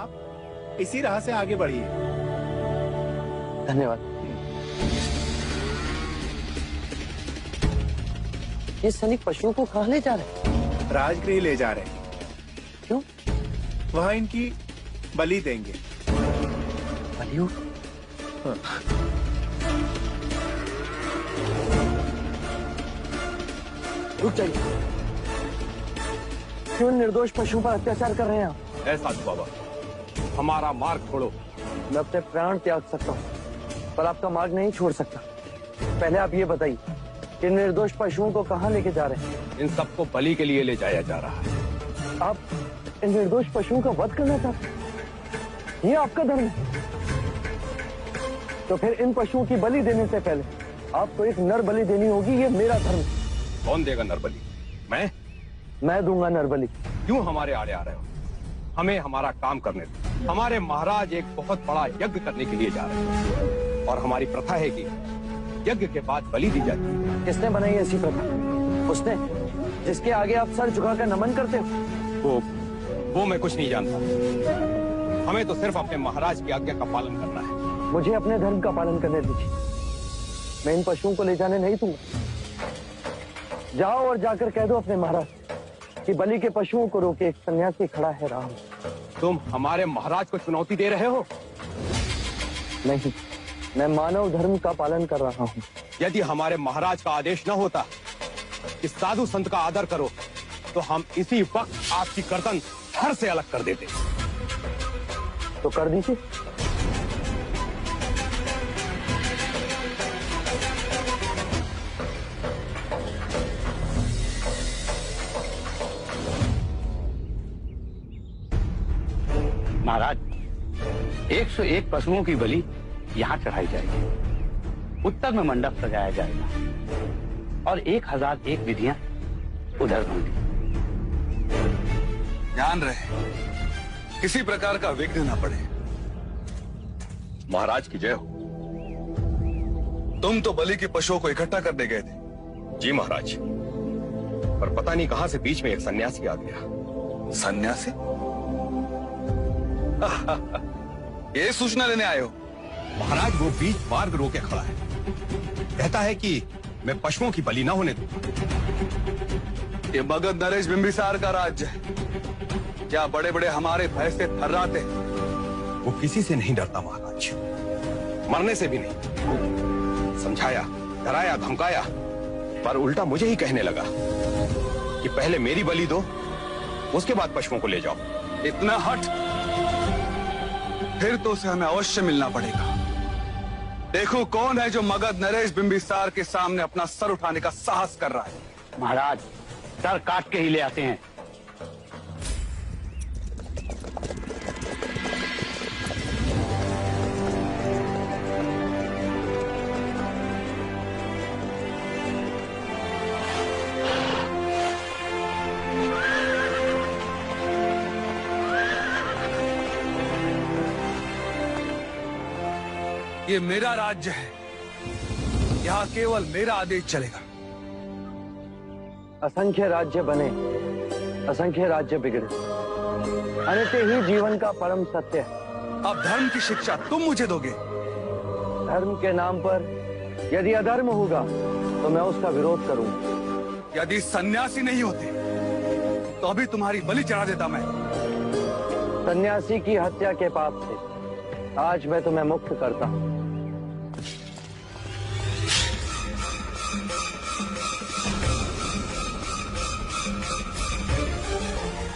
आप इसी राह से आगे बढ़िए। धन्यवाद। ये सैनिक पशुओं को कहाँ ले जा रहे हैं? राजगृह ले जा रहे हैं। क्यों? वहां इनकी बलि देंगे। बलियों? हाँ। रुक जाइए। क्यों निर्दोष पशुओं पर अत्याचार कर रहे हैं आप? ऐसा बाबा, हमारा मार्ग छोड़ो। मैं अपने प्राण त्याग सकता हूँ, पर आपका मार्ग नहीं छोड़ सकता। पहले आप ये बताइए कि निर्दोष पशुओं को कहाँ लेके जा रहे हैं? इन सबको बलि के लिए ले जाया जा रहा है। आप इन निर्दोष पशुओं का वध करना चाहते हैं? ये आपका धर्म है। तो फिर इन पशुओं की बलि देने से पहले आपको एक नर बलि देनी होगी। ये मेरा धर्म है। कौन देगा नरबली? मैं दूंगा नर बलि। क्यों हमारे आड़े आ रहे हो? हमें हमारा काम करने दो। हमारे महाराज एक बहुत बड़ा यज्ञ करने के लिए जा रहे हैं और हमारी प्रथा है कि यज्ञ के बाद बलि दी जाती है। किसने बनाई ऐसी प्रथा? उसने जिसके आगे आप सर झुकाकर नमन करते हो? वो मैं कुछ नहीं जानता। हमें तो सिर्फ अपने महाराज की आज्ञा का पालन करना है। मुझे अपने धर्म का पालन करने दीजिए। मैं इन पशुओं को ले जाने नहीं दूंगा। जाओ और जाकर कह दो अपने महाराज कि बलि के पशुओं को रोके एक सन्यासी खड़ा है राम। तुम हमारे महाराज को चुनौती दे रहे हो? नहीं, मैं मानव धर्म का पालन कर रहा हूँ। यदि हमारे महाराज का आदेश न होता कि साधु संत का आदर करो, तो हम इसी वक्त आपकी गर्दन धड़ से अलग कर देते। तो कर दीजिए। महाराज, 101 पशुओं की बलि यहाँ चढ़ाई जाएगी। उत्तर में मंडप सजाया जाएगा और 1001 विधियां उधर होंगी। ध्यान रहे किसी प्रकार का विघ्न न पड़े। महाराज की जय हो। तुम तो बलि के पशुओं को इकट्ठा करने गए थे। जी महाराज, पर पता नहीं कहां से बीच में एक सन्यासी आ गया। सन्यासी? ये सूचना लेने आए हो? महाराज, वो बीच मार्ग रोके खड़ा है। कहता है कि मैं पशुओं की बलि ना होने दूंगा। ये मगध नरेश बिंबिसार का राज्य है। क्या बड़े बड़े हमारे भय से थर्राते? वो किसी से नहीं डरता महाराज, मरने से भी नहीं। समझाया, डराया, धमकाया, पर उल्टा मुझे ही कहने लगा कि पहले मेरी बलि दो, उसके बाद पशुओं को ले जाओ। इतना हट? फिर तो उसे हमें अवश्य मिलना पड़ेगा। देखो कौन है जो मगध नरेश बिंबिसार के सामने अपना सर उठाने का साहस कर रहा है। महाराज, सर काट के ही ले आते हैं। ये मेरा राज्य है। यहाँ केवल मेरा आदेश चलेगा। असंख्य राज्य बने, असंख्य राज्य बिगड़े, अनित्य ही जीवन का परम सत्य है। अब धर्म की शिक्षा तुम मुझे दोगे? धर्म के नाम पर यदि अधर्म होगा तो मैं उसका विरोध करूंगा। यदि सन्यासी नहीं होते तो अभी तुम्हारी बलि चढ़ा देता मैं। सन्यासी की हत्या के पाप से आज मैं तुम्हें मुक्त करता हूं।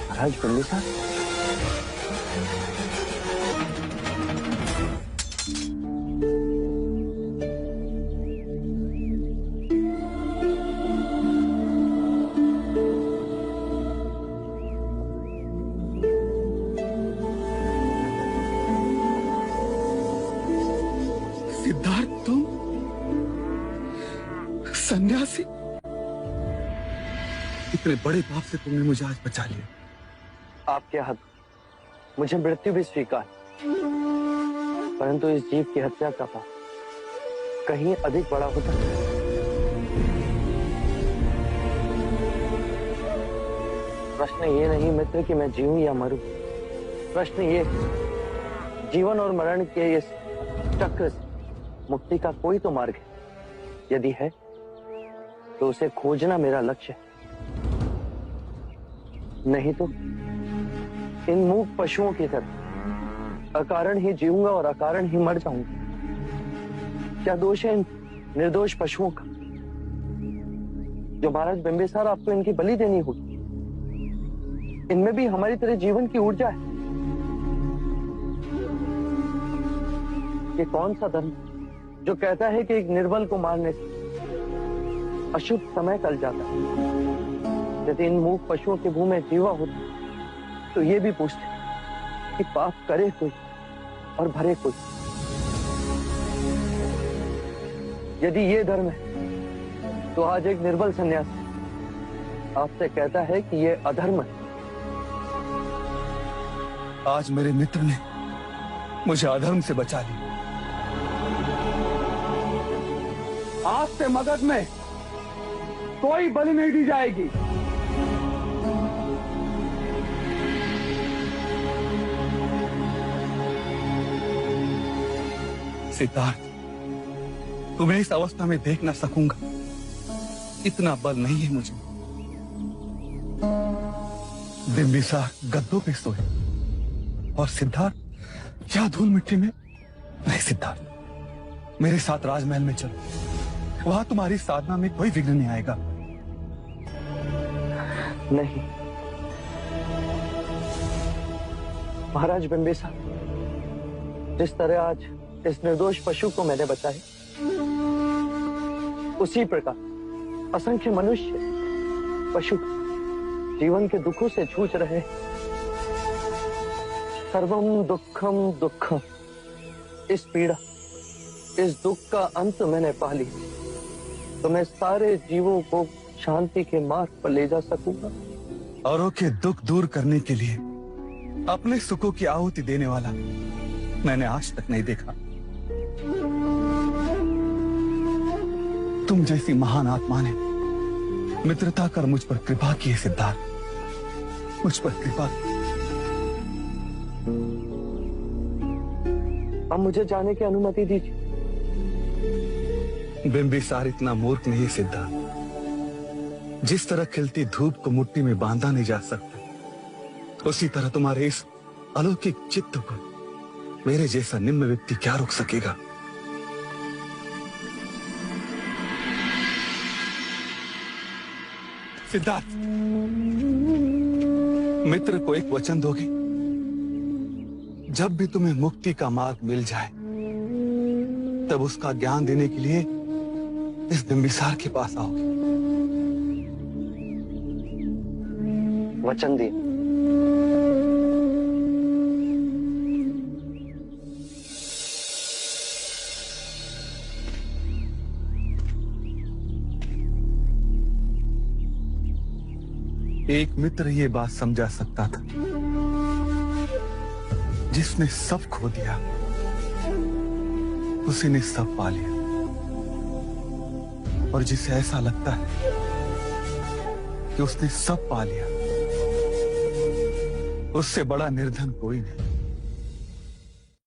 महाराज बिंबिसार, सिद्धार्थ, तुम सन्यासी? इतने बड़े पाप से तुमने मुझे आज बचा लिया। आपके हद मुझे मृत्यु भी स्वीकार, परंतु इस जीव की हत्या का पाप कहीं अधिक बड़ा होता है। प्रश्न ये नहीं मित्र कि मैं जीऊं या मरूं, प्रश्न ये है, जीवन और मरण के इस चक्र से मुक्ति का कोई तो मार्ग है। यदि है तो उसे खोजना मेरा लक्ष्य है, नहीं तो इन मूक पशुओं की तरह अकारण ही जीऊंगा और अकारण ही मर जाऊंगा। क्या दोष है इन निर्दोष पशुओं का जो महाराज बिंबिसार आपको इनकी बलि देनी होगी? इनमें भी हमारी तरह जीवन की ऊर्जा है। ये कौन सा धर्म जो कहता है कि एक निर्बल को मारने से अशुभ समय टल जाता है? यदि इन मूक पशुओं के मुंह में जीवा होता तो ये भी पूछते कि पाप करे कोई और भरे कोई। यदि ये धर्म है तो आज एक निर्बल सन्यासी आपसे कहता है कि ये अधर्म है। आज मेरे मित्र ने मुझे अधर्म से बचा लिया। आज से मगध में कोई बलि नहीं दी जाएगी। सिद्धार्थ, तुम्हें इस अवस्था में देख ना सकूंगा, इतना बल नहीं है मुझे। बिंबिसार गद्दों पे सोए और सिद्धार्थ क्या धूल मिट्टी में। नहीं सिद्धार्थ, मेरे साथ राजमहल में चलो, वहां तुम्हारी साधना में कोई विघ्न नहीं आएगा। नहीं महाराज बिंबिसार, जिस तरह आज इस निर्दोष पशु को मैंने बचाया, उसी प्रकार असंख्य मनुष्य पशु जीवन के दुखों से जूझ रहे। सर्वम दुखम दुखम, इस पीड़ा इस दुख का अंत मैंने पा ली तो मैं सारे जीवों को शांति के मार्ग पर ले जा सकूंगा। औरों के दुख दूर करने के लिए अपने सुखों की आहुति देने वाला मैंने आज तक नहीं देखा। तुम जैसी महान आत्मा ने मित्रता कर मुझ पर कृपा की है सिद्धार्थ, मुझ पर कृपा की। अब मुझे जाने की अनुमति दीजिए। बिंबिसार इतना मूर्ख नहीं सिद्धार्थ। जिस तरह खिलती धूप को मुट्ठी में बांधा नहीं जा सकता, उसी तरह तुम्हारे इस अलौकिक चित्त को मेरे जैसा निम्न व्यक्ति क्या रोक सकेगा? सिद्धार्थ, मित्र को एक वचन दोगे? जब भी तुम्हें मुक्ति का मार्ग मिल जाए तब उसका ज्ञान देने के लिए इस बिंबिसार के पास आओगे। वचन दिए। एक मित्र ये बात समझा सकता था जिसने सब खो दिया उसी ने सब पा लिया, और जिसे ऐसा लगता है कि उसने सब पा लिया उससे बड़ा निर्धन कोई नहीं।